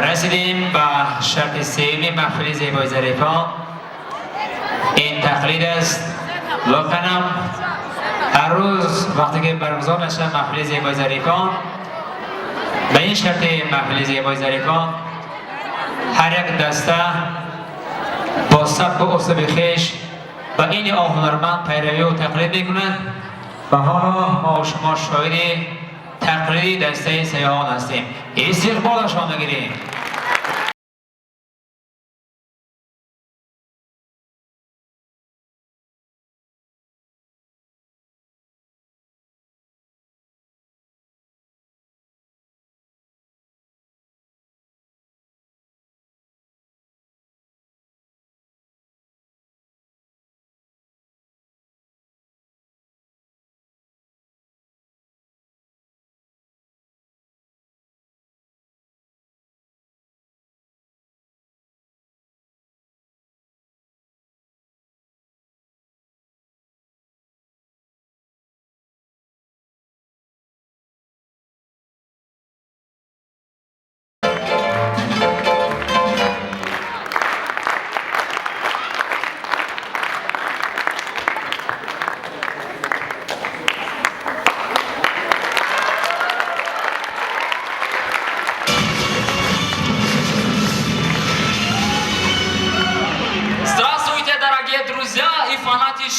رسیدیم به شرط سیمی محفل زیبای ظریفان. این تقلید است. واقعا هر روز وقتی که برگزار نشه محفل زیبای ظریفان، به این شرط محفل زیبای ظریفان هر یک دسته با سبک و اسلوب خویش و این هنرمند پیروی و تقلید میکنند و حالا ما و شما شاهد تقلید دسته سیاحان هستیم. استقبالشان بگیریم.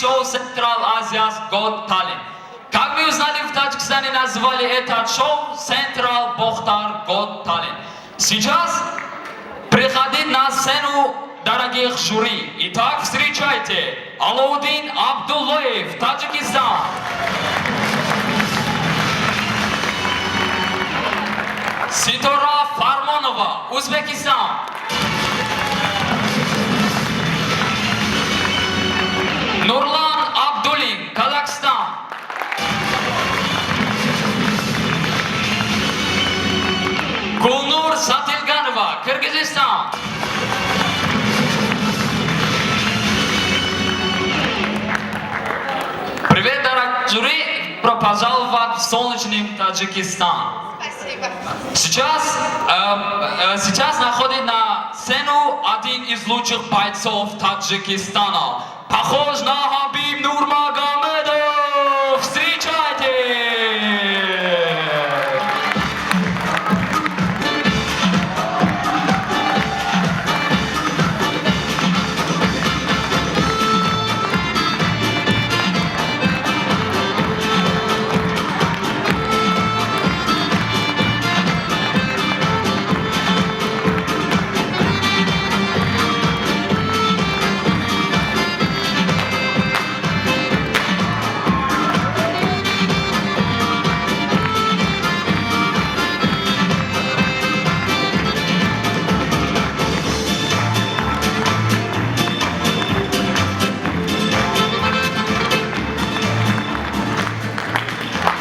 Шоу Central Asia's Got Talent. Как вы узнали, в Таджикистане назвали этот шоу Central Bokhtar Got Talent. Сейчас приходит на сцену дорогих жюри. Итак, встречайте Алаудин Абдуллаев, Таджикистан. Ситора Фармонова, Узбекистан. Нурлан Абдулин, Казахстан. Гулнур Сатилганова, Кыргызстан. Привет, дорогие жюри, добро пожаловать в солнечный Таджикистан. Спасибо. Сейчас находит на сцену один из лучших бойцов Таджикистана. Похож на Хабиб Нурмагомедов. Встречайте!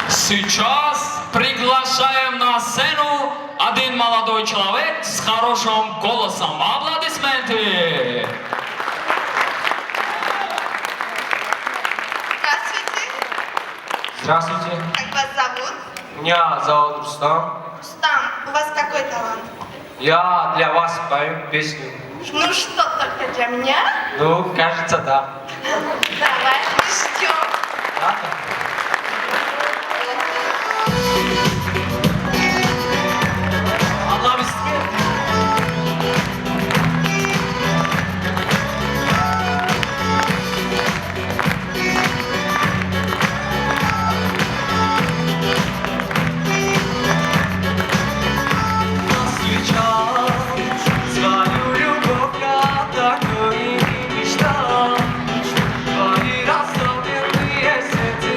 Сейчас приглашаем на сцену один молодой человек с хорошим голосом. Аплодисменты! Здравствуйте. Здравствуйте. Как вас зовут? Меня зовут Рустам. Рустам, у вас какой талант? Я для вас пою песню. Ну что, только для меня? Ну, кажется, да. Давай, ждем. Ладно? Аплодисменты! Свою любовь я так и не мечтал. Твои особенные сердца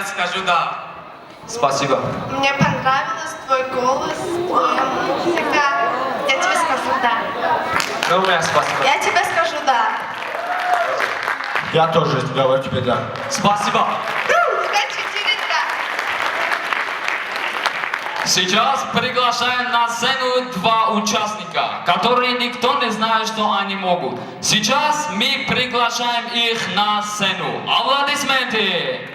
скажу да. Спасибо. Мне понравилось твой голос, твоя музыка. Я тебе скажу да. Ну, у меня спасибо. Я тебе скажу да. Я тоже говорю тебе да. Спасибо. У тебя 4 да. Сейчас приглашаем на сцену 2 участника, которые никто не знает, что они могут. Сейчас мы приглашаем их на сцену. Аплодисменты!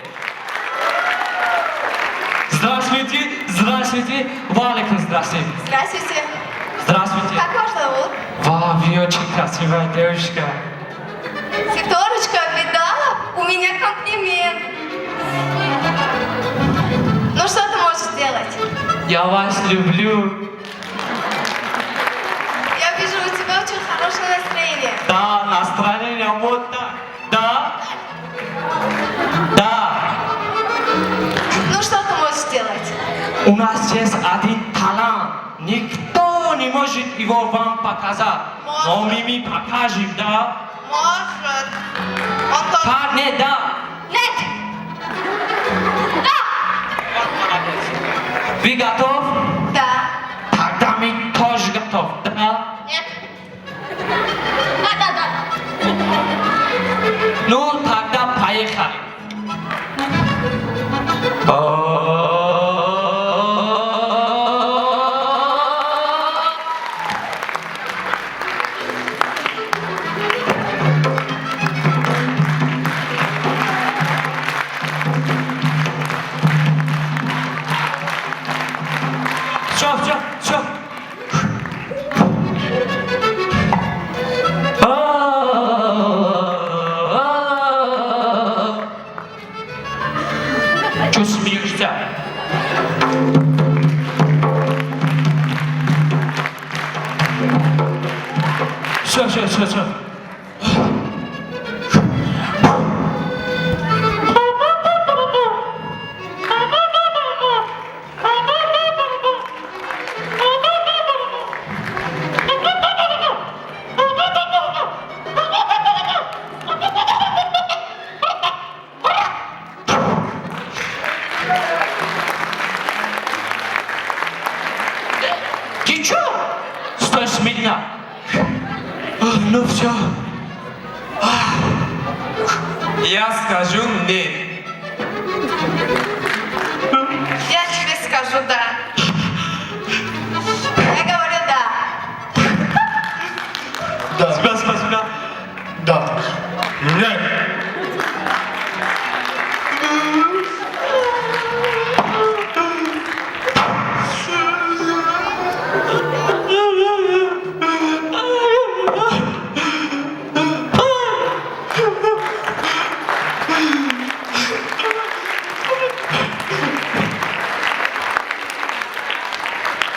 Здравствуйте, здравствуйте, Валикум, здравствуйте. Здравствуйте. Здравствуйте. Как вас зовут? Вы очень красивая девушка. Светорочка, видала? У меня комплимент. Ну что ты можешь сделать? Я вас люблю. Я вижу, у тебя очень хорошее настроение. Да, настроение вот так. Да? Да. Ну что ты можешь сделать? У нас есть один талант. Никто не может его вам показать. Но мы покажем, да? Может. Он только... Парни, да. Нет! Да! Вы готов? Да. Тогда мы тоже готов, да? Нет. Да. Ну, тогда поехали. Все. Чё смеешься? Все. Ты чё? Стой смирно. Ну все. Я скажу нет. Я тебе скажу да. Я говорю да. Да. Спасибо. Да. Нет.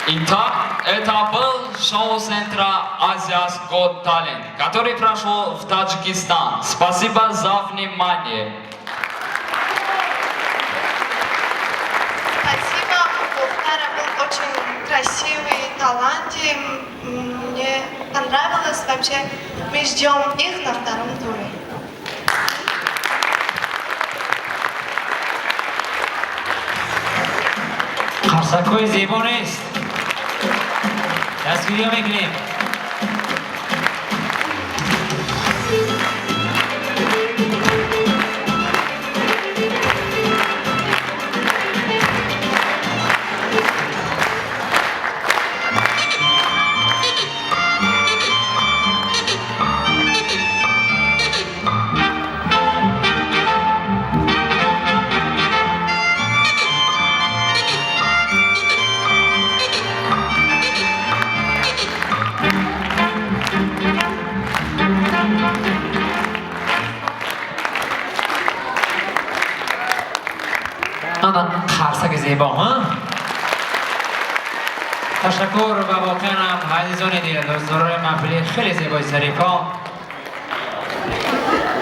Итак, это был шоу-центра Asia's Got Talent, который прошел в Таджикистан. Спасибо за внимание. Спасибо. У Бухтара был очень красивый талант. Мне понравилось вообще. Мы ждем их на втором туре. Qarsako'y zebo نیست. تصویری میگیریم. اما خرسک زیبا ها. تشکر و واقعا هم عزیزان دیگر دوستداران محفلی خیلی زیبای ظریفا.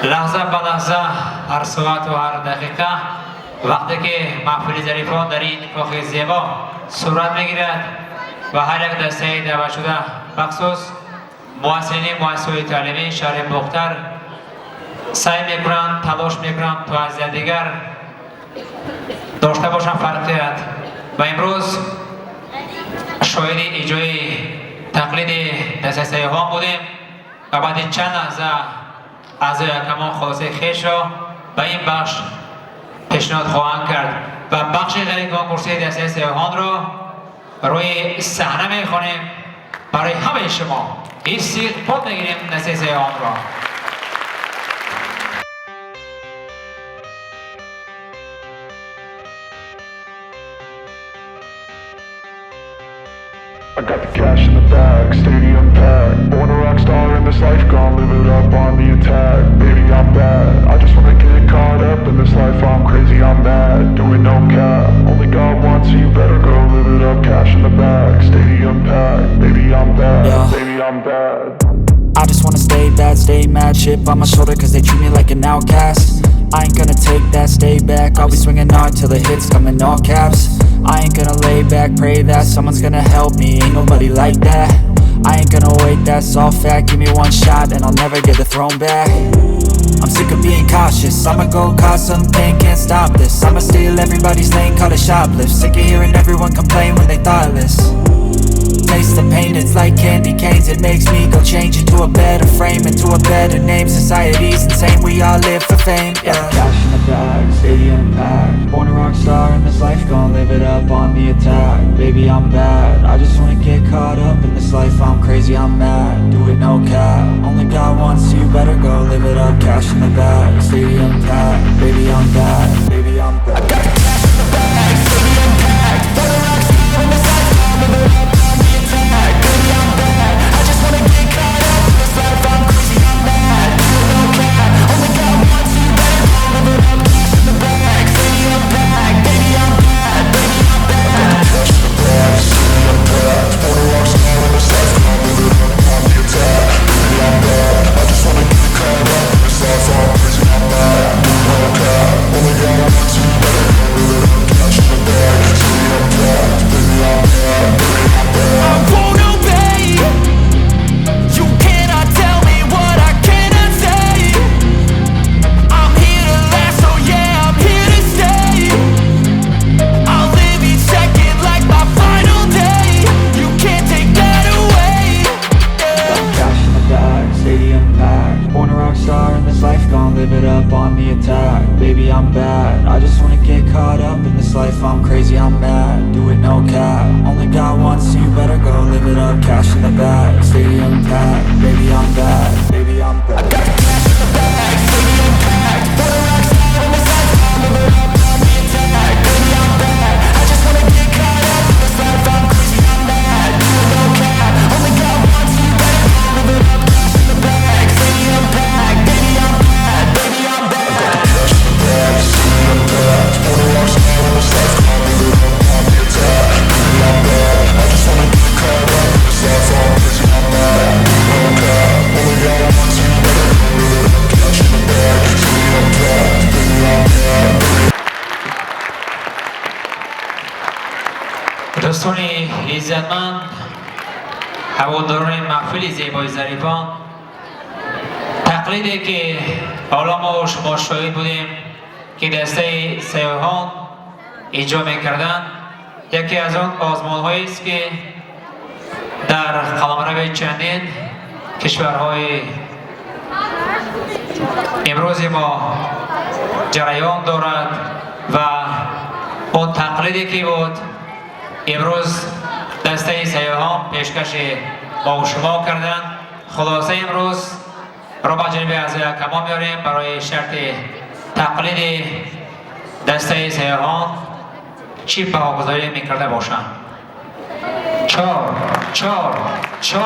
لحظه به لحظه هر ساعت و هر دقیقه وقتی که محفل ظریفان در این اتفاق زیبا صورت میگیرد و هر یک دسته دعوت شده بخصوص مؤسسین مؤسسه تعلیمی شهر بختر سعی میکنند تلاش میکنند تا از دیگر داشته باشم فرقیت و امروز شاهد اجرای تقلید دسته سیاهان بودیم و بعد چند لحظه اعضای کمان خلاصه خویش را به این بخش پیشنهاد خواهند کرد و بخش غیر کنکورسی دسته سیاهان را روی صحنه میخوانیم برای همه شما. استقبال میگیریم دسته سیاهان را. I got the cash in the bag, stadium packed. Born a rock star in this life, gon' live it up on the attack. Baby, I'm bad, I just wanna get caught up in this life. I'm crazy, I'm mad, doing no cap. Only God wants, so you better go live it up. Cash in the bag, stadium packed. Baby, I'm bad, baby, I'm bad. I just wanna stay bad, stay mad. Chip on my shoulder cause they treat me like an outcast. I ain't gonna take that, stay back. I'll be swinging hard till the hits come in all caps. I ain't gonna lay back, pray that someone's gonna help me. Ain't nobody like that. I ain't gonna wait, that's all fact. Give me one shot and I'll never get the throne back. I'm sick of being cautious, I'ma go cause some pain, can't stop this. I'ma steal everybody's lane, call it shoplift. Sick of hearing everyone complain when they thoughtless. Taste the pain, it's like candy canes. It makes me go change into a better frame, into a better name. Society's insane, we all live for fame, yeah. Cash in the bag, stadium packed. Born a rock star in this life, gon' live it up on the attack. Baby, I'm bad, I just wanna get caught up in this life. I'm crazy, I'm mad, do it no cap. Only God wants, so you better go live it up. Cash in the bag, stadium packed. Baby, I'm bad, baby, I'm bad. I got the cash in the bag, stadium packed. Born a rock star in this life, gon' live it up. Baby, I'm bad, I just wanna get caught up in this life. I'm crazy, I'm mad, do it no cap. Only God wants, so you better go live it up. Cash in the bag, stadium packed. Baby, I'm bad, baby, I'm bad. Cash in the bag, stadium packed. Born a rock star in this life, gon' live it up on the attack. Baby, I'm bad, I just wanna get caught up in this life. I'm crazy, I'm mad, do it no cap. Only God wants, so you better go live it up. Cash in the bag, stadium packed. Baby, I'm bad, baby, I'm bad. I won't obey. You cannot tell me what I cannot say. I'm here to last, so yeah, I'm here to stay. I'll live each second like my final day. You can't take that away, yeah. Cash in the bag, stadium packed. Born a rock star in this life, gon' live it up on the attack. Baby, I'm bad, I just wanna get caught up in this life. I'm crazy, I'm mad, do it no cap. Only God wants, so you better go live it up. Cash in the bag, stadium packed. Baby, I'm bad, baby, I'm bad. I got the cash in the bag, stadium packed. Born a rock star in this life, gon' live it up on the attack. Baby, I'm bad, I just wanna get caught up in this life. I'm crazy, I'm mad, do it no cap. Only God wants, so you better go live it up. Cash in the bag, stadium packed. Baby, I'm bad, baby, I'm bad. I got the cash in the bag, stadium packed. Born a rock star in this life, gon' live it up on the attack. Baby, I'm bad, I just wanna get caught up in this life. I'm crazy, I'm mad, do it no cap. Only God wants, so you better go live it up. Cash in the bag, stadium packed. Baby, I'm bad, baby. دوستان عزتمند، هواداران محفل زیبای ظریفان، تقلیدی که حالا ما و شما شاهد بودیم که دسته سیاهان اجرا میکردن، یکی از آن آزمون‌هایی است که در قلمرو چندین کشورهای امروز ما جریان دارد و اون تقلیدی که بود امروز دسته سیاهان پیشکش ما و شما کردن. خلاصه امروز را با جانب اعضای کمان میاریم برای شرط تقلید دسته سیاهان چی پاگذاری میکرده باشند. 4 4 4